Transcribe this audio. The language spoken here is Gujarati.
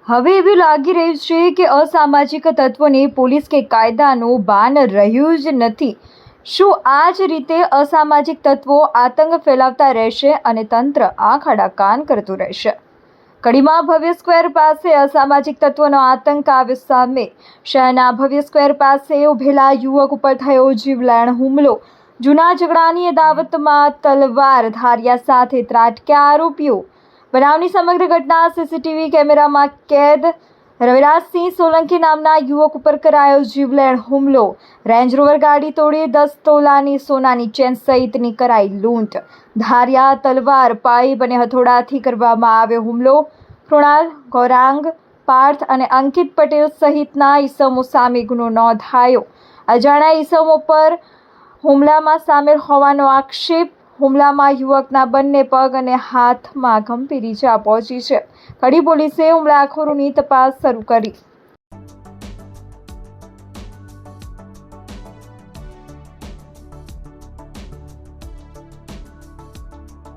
હવે એવું લાગી રહ્યું છે કે અસામાજિક તત્વોને પોલીસ કે કાયદાનું ભાન રહ્યું જ નથી। શું આ જ રીતે અસામાજિક તત્વો આતંક ફેલાવતા રહેશે અને તંત્ર આંખ આડા કાન કરતું રહેશે? કડીમાં ભવ્ય સ્ક્વેર પાસે અસામાજિક તત્વોનો આતંક આવ્યો સામે। શહેરના ભવ્ય સ્ક્વેર પાસે ઉભેલા યુવક ઉપર થયો જીવલેણ હુમલો। જૂના ઝઘડાની અદાવતમાં તલવાર ધાર્યા સાથે ત્રાટક્યા આરોપીઓ। બનાવની સમગ્ર ઘટના સીસીટીવી કેમેરામાં કેદ। રવિરાજસિંહ સોલંકી નામના યુવક ઉપર કરાયો જીવલેણ હુમલો। રેન્જ રોવર ગાડી તોડી 10 તોલાની સોનાની ચેન સહિતની કરાઈ લૂંટ। ધાર્યા, તલવાર, પાઇપ અને હથોડાથી કરવામાં આવ્યો હુમલો। કૃણાલ, ગૌરાંગ, પાર્થ અને અંકિત પટેલ સહિતના ઈસમો સામે ગુનો નોંધાયો। અજાણ્યા ઈસમો પર હુમલામાં સામેલ હોવાનો આક્ષેપ। હુમલામાં યુવકના બંને પગ અને હાથમાં ગંભીર ઈજા પહોંચી છે। કડી પોલીસે હુમલાખોરોની તપાસ શરૂ કરી।